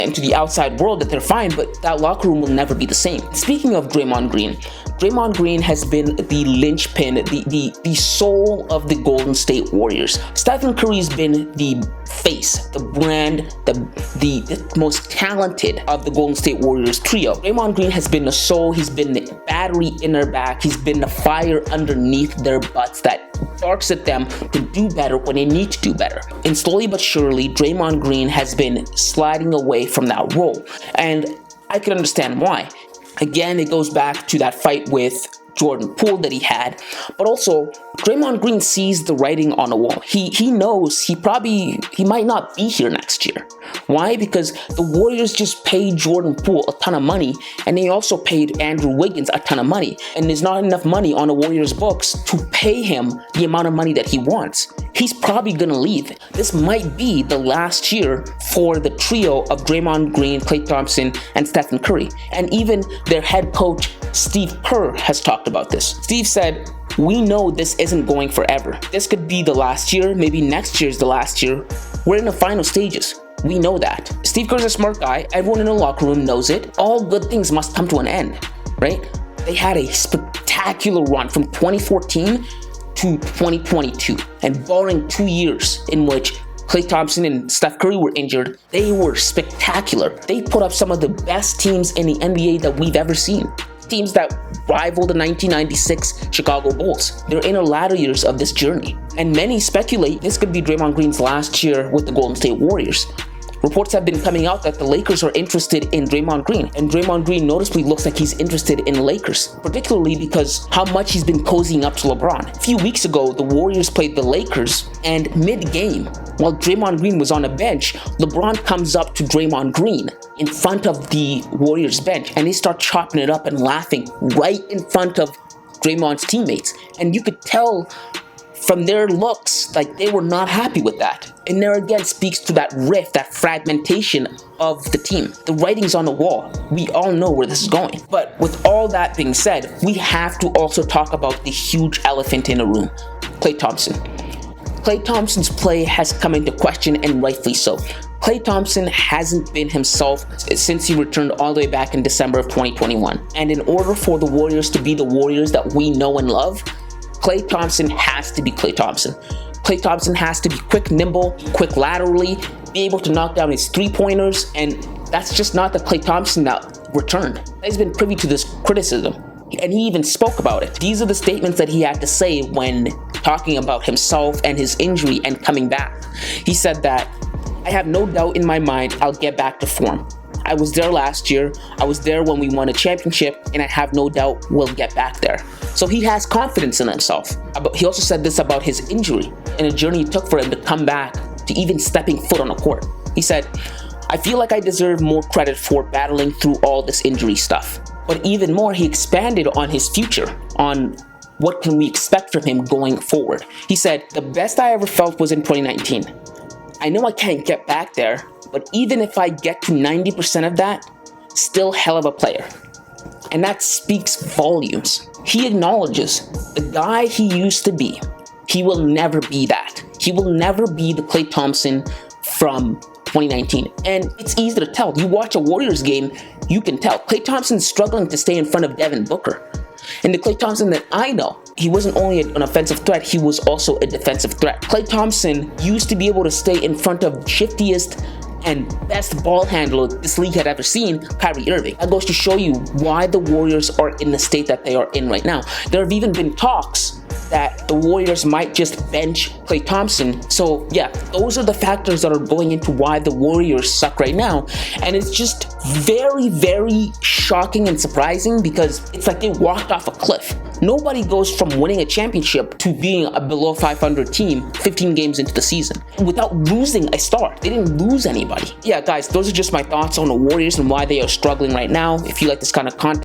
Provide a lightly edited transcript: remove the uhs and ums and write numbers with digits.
and to the outside world that they're fine, but that locker room will never be the same. Speaking of Draymond Green has been the linchpin, the soul of the Golden State Warriors. Stephen Curry's been the face, the brand, the most talented of the Golden State Warriors trio. Draymond Green has been the soul, he's been the battery in their back, he's been the fire underneath their butts that barks at them to do better when they need to do better. And slowly but surely, Draymond Green has been sliding away from that role. And I can understand why. Again, it goes back to that fight with Jordan Poole that he had, but also Draymond Green sees the writing on the wall. He knows he might not be here next year. Why? Because the Warriors just paid Jordan Poole a ton of money, and they also paid Andrew Wiggins a ton of money, and there's not enough money on the Warriors' books to pay him the amount of money that he wants. He's probably gonna leave. This might be the last year for the trio of Draymond Green, Klay Thompson, and Stephen Curry. And even their head coach, Steve Kerr, has talked about this. Steve said, "We know this isn't going forever. This could be the last year, maybe next year's the last year. We're in the final stages. We know that." Steve Kerr's a smart guy. Everyone in the locker room knows it. All good things must come to an end, right? They had a spectacular run from 2014 to 2022, and barring 2 years in which Klay Thompson and Steph Curry were injured, they were spectacular. They put up some of the best teams in the NBA that we've ever seen. Teams that rival the 1996 Chicago Bulls. They're in the latter years of this journey. And many speculate this could be Draymond Green's last year with the Golden State Warriors. Reports have been coming out that the Lakers are interested in Draymond Green, and Draymond Green noticeably looks like he's interested in the Lakers, particularly because how much he's been cozying up to LeBron. A few weeks ago, the Warriors played the Lakers, and mid-game, while Draymond Green was on the bench, LeBron comes up to Draymond Green in front of the Warriors bench, and they start chopping it up and laughing right in front of Draymond's teammates. And you could tell from their looks, like they were not happy with that. And there again speaks to that rift, that fragmentation of the team. The writing's on the wall. We all know where this is going. But with all that being said, we have to also talk about the huge elephant in the room, Klay Thompson. Klay Thompson's play has come into question, and rightfully so. Klay Thompson hasn't been himself since he returned all the way back in December of 2021. And in order for the Warriors to be the Warriors that we know and love, Klay Thompson has to be Klay Thompson. Klay Thompson has to be quick, nimble, quick laterally, be able to knock down his three-pointers, and that's just not the Klay Thompson that returned. He's been privy to this criticism, and he even spoke about it. These are the statements that he had to say when talking about himself and his injury and coming back. He said that, "I have no doubt in my mind I'll get back to form. I was there last year, I was there when we won a championship, and I have no doubt we'll get back there." So he has confidence in himself. He also said this about his injury and the journey it took for him to come back to even stepping foot on the court. He said, "I feel like I deserve more credit for battling through all this injury stuff." But even more, he expanded on his future, on what can we expect from him going forward. He said, "The best I ever felt was in 2019. I know I can't get back there, but even if I get to 90% of that, still hell of a player." And that speaks volumes. He acknowledges the guy he used to be, he will never be that. He will never be the Klay Thompson from 2019. And it's easy to tell. You watch a Warriors game, you can tell. Klay Thompson's struggling to stay in front of Devin Booker. And the Klay Thompson that I know, he wasn't only an offensive threat, he was also a defensive threat. Klay Thompson used to be able to stay in front of shiftiest and best ball handler this league had ever seen, Kyrie Irving. That goes to show you why the Warriors are in the state that they are in right now. There have even been talks that the Warriors might just bench Klay Thompson. So yeah, those are the factors that are going into why the Warriors suck right now. And it's just very, very shocking and surprising because it's like they walked off a cliff. Nobody goes from winning a championship to being a below 500 team 15 games into the season without losing a star. They didn't lose anybody. Yeah, guys, those are just my thoughts on the Warriors and why they are struggling right now. If you like this kind of content,